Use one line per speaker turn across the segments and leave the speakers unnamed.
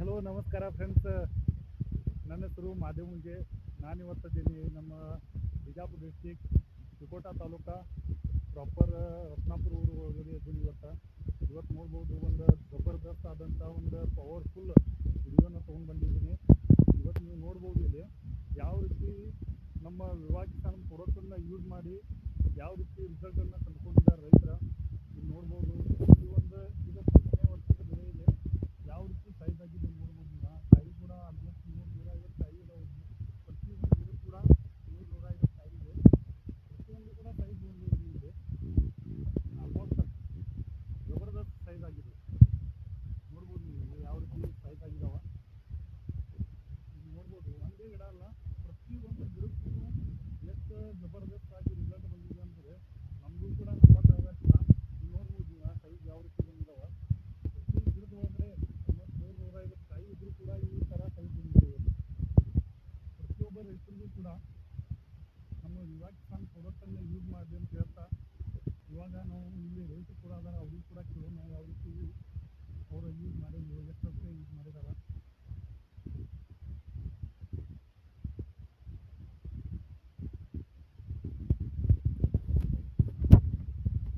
Hello ನಮಸ್ಕಾರ friends, ನನ್ನ ಹೆಸರು ಮಾದೇವ್ ಮುಂಜೆ. ನಾನಿವತ್ತಿದ್ದೀನಿ ನಮ್ಮ ಬಿಜಾಪುರ ಡಿಸ್ಟಿಕ್ ತಿಕೋಟಾ ತಾಲೂಕಾ ಪ್ರಾಪರ್ ರತ್ನಾಪುರ ಊರು ಒಳಗಡೆ ಇದ್ದೀನಿ. ಇವತ್ತು ನೋಡ್ಬೋದು ಒಂದು ಜಬರ್ದಸ್ತ್ ಆದಂಥ ಒಂದು ಪವರ್ಫುಲ್ ವಿಡಿಯೋನ ತೊಗೊಂಡು ಬಂದಿದ್ದೀನಿ. ಇವತ್ತು ನೀವು ನೋಡ್ಬೋದು ಇಲ್ಲಿ ಯಾವ ರೀತಿ ನಮ್ಮ ವಿವಾಹ ಕಿಸಾನ್ ಪ್ರಾಡಕ್ಟನ್ನು ಯೂಸ್ ಮಾಡಿ ಯಾವ ರೀತಿ ರಿಸಲ್ಟನ್ನು ಕಂಡುಕೊಂಡಿದ್ದಾರೆ ರೈತರ. ನೀವು ನೋಡ್ಬೋದು ಈ ಒಂದು ಇದು 10ನೇ ವರ್ಷದ ಬೆಳೆ ಇದೆ. ಯಾವ ರೀತಿ ಸೈಜ್ ಆಗಿದೆ ನೋಡ್ಬೋದು. ನೀವು ಕಾಯಿ ಕೂಡ ಆಲ್ಮೋಸ್ಟ್ 150 ಕಾಯಿ ಇದಾವೆ. ಪ್ರತಿಯೊಂದು ಗಿಡ ಕೂಡ 150 ಕಾಯಿ ಇದೆ. ಪ್ರತಿಯೊಂದು ಕೂಡ ಸೈಜ್ ನೋಡ್ಬೋದು ಇಲ್ಲಿ ಆಲ್ಮೋಸ್ಟ್ ಜಬರ್ದಸ್ತ್ ಸೈಜ್ ಆಗಿದೆ. ನೋಡ್ಬೋದು ನೀವು ಯಾವ ರೀತಿ ಸೈಜ್ ಆಗಿದಾವ. ನೋಡ್ಬೋದು ಒಂದೇ ಗಿಡ ಅಲ್ಲ, ಪ್ರತಿಯೊಂದು ಗಿಡಕ್ಕೂ ಎಷ್ಟು ಜಬರ್ದಸ್ತ್ ಆಗಿ ರಿಸಲ್ಟ್ ಬಂದಿದೆ ಅಂದರೆ ನಮಗೂ ಕೂಡ ನಂಬಕ್ಕಾಗತ್ತಿಲ್ಲ. ನೋಡ್ಬೋದು ನೀವು ಸೈಜ್ ಯಾವ ರೀತಿ ಬಂದಿದಾವ. ಪ್ರತಿ ಗಿಡದ ಒಳಗಡೆ 150 ಕಾಯಿ ಇದ್ರೂ ಕೂಡ ಈ ಥರ ಸೈಜ್ ಬಂದಿದೆ. ಪ್ರತಿಯೊಬ್ಬ ರೈತರಿಗೂ ಕೂಡ ನಮ್ಮ ವಿವಾಹ ಕಿಸಾನ್ ಪ್ರಾಡಕ್ಟನ್ನು ಯೂಸ್ ಮಾಡಿ ಅಂತ ಹೇಳ್ತಾ, ಇವಾಗ ನಾವು ಇಲ್ಲಿ ರೈತರು ಕೂಡ ಅದಾರ, ಅವ್ರಿಗೆ ಕೂಡ ಕೇಳೋಣ ಯಾವ ರೀತಿ ಅವರು ಯೂಸ್ ಮಾಡಿ ಎಷ್ಟು ವರ್ಷ ಯೂಸ್ ಮಾಡಿದಾರ.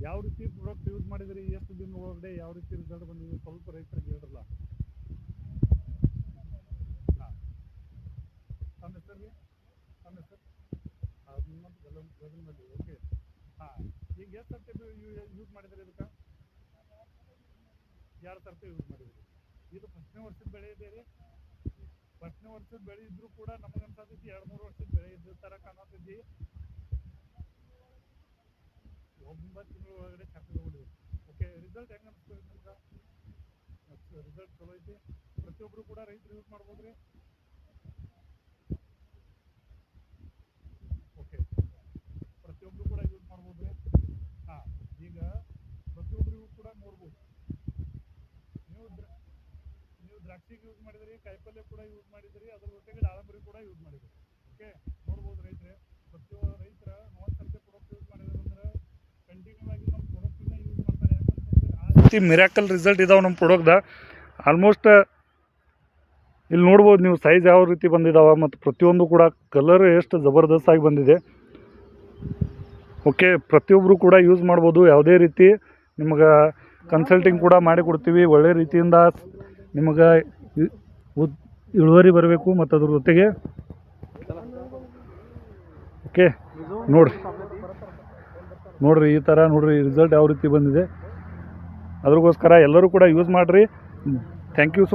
ಯಾವ ರೀತಿ ಪ್ರಾಡಕ್ಟ್ ಯೂಸ್ ಮಾಡಿದ್ರಿ, ಎಷ್ಟು ದಿನ ಒಳಗಡೆ ಯಾವ ರೀತಿ ರಿಸಲ್ಟ್ ಬಂದಿದೆ ಸ್ವಲ್ಪ ರೈತರಿಗೆ ಹೇಳಿರಲ್ಲ. ಹಾಂ, ತಮ್ಮ ಹೆಸರು ರೀ? ತಮ್ಮ ಹೆಸರು ಗದಗನಲ್ಲಿ. ಓಕೆ. ಹಾಂ, ಈಗ ಎಷ್ಟು ಸರ್ತಿ ಯೂಸ್ ಮಾಡಿದ್ರಿ ಇದಕ್ಕೆ? 2 ಸರ್ತಿ ಯೂಸ್ ಮಾಡಿದ್ರಿ. ಇದು 1ನೇ ವರ್ಷದ ಬೆಳೆ ಇದೆ ರೀ. 1ನೇ ವರ್ಷದ ಬೆಳೆ ಇದ್ರೂ ಕೂಡ ನಮಗನ್ಸತೈತಿ 2-3 ವರ್ಷದ ಬೆಳೆ ಇದ್ದ ಥರ ಕಾಣತೈತಿ. 9 ತಿಂಗಳ ಒಳಗಡೆ ಚಾಕಿ ತಗೊಂಡಿದ್ವಿ. ಓಕೆ, ರಿಸಲ್ಟ್ ಹೆಂಗೆ ಅನಿಸ್ತದೆ ನಿಮ್ಗೆ? ರಿಸಲ್ಟ್ ಚಲೋ ಐತಿ. ಪ್ರತಿಯೊಬ್ಬರು ಕೂಡ ರೈತರು ಯೂಸ್ ಮಾಡ್ಬೋದು ರೀ. ಓಕೆ, ಪ್ರತಿಯೊಬ್ಬರು ಕೂಡ ಯೂಸ್ ಮಾಡ್ಬೋದು ರೀ. ಹಾಂ, ಈಗ ಪ್ರತಿಯೊಬ್ಬರಿಗೂ ಕೂಡ ನೋಡ್ಬೋದು. ನೀವು ನೀವು ದ್ರಾಕ್ಷಿಗೆ ಯೂಸ್ ಮಾಡಿದ್ರಿ, ಕಾಯಿಪಲ್ಯ ಕೂಡ ಯೂಸ್ ಮಾಡಿದ್ರಿ, ಅದ್ರ ಜೊತೆಗೆ ದಾಳಂಬರಿ ಕೂಡ ಯೂಸ್ ಮಾಡಿದ್ರಿ. ಓಕೆ, ನೋಡ್ಬೋದು ರೈತರೆ. ಪ್ರತಿಯೊಬ್ಬ ರೈತರ ಒಂದು ಸರ್ತಿ ಪ್ರಾಡಕ್ಟ್ ಯೂಸ್ ಮಾಡಿದ್ರೆ ಅಂದ್ರೆ ಕಂಟಿನ್ಯೂ ಆಗಿ ನಮ್ಮ ಪ್ರಾಡಕ್ಟನ್ನ ಯೂಸ್ ಮಾಡ್ತಾರೆ. ಯಾಕಂತಂದರೆ ಆ ರೀತಿ ಮಿರಾಕಲ್ ರಿಸಲ್ಟ್ ಇದಾವೆ ನಮ್ಮ ಪ್ರಾಡಕ್ಟ್ದ. ಆಲ್ಮೋಸ್ಟ್ ಇಲ್ಲಿ ನೋಡ್ಬೋದು ನೀವು ಸೈಜ್ ಯಾವ ರೀತಿ ಬಂದಿದ್ದಾವೆ ಮತ್ತು ಪ್ರತಿಯೊಂದು ಕೂಡ ಕಲರ್ ಎಷ್ಟು ಜಬರ್ದಸ್ತ್ ಆಗಿ ಬಂದಿದೆ. ಓಕೆ, ಪ್ರತಿಯೊಬ್ಬರು ಕೂಡ ಯೂಸ್ ಮಾಡ್ಬೋದು. ಯಾವುದೇ ರೀತಿ ನಿಮಗೆ ಕನ್ಸಲ್ಟಿಂಗ್ ಕೂಡ ಮಾಡಿ ಕೊಡ್ತೀವಿ. ಒಳ್ಳೆ ರೀತಿಯಿಂದ ನಿಮಗೆ ಇಳುವರಿ ಬರಬೇಕು ಮತ್ತು ಅದ್ರ ಜೊತೆಗೆ ಓಕೆ ನೋಡ್ರಿ ಈ ಥರ ನೋಡ್ರಿ ರಿಸಲ್ಟ್ ಯಾವ ರೀತಿ ಬಂದಿದೆ. ಅದ್ರಗೋಸ್ಕರ ಎಲ್ಲರೂ ಕೂಡ ಯೂಸ್ ಮಾಡಿರಿ. Thank you.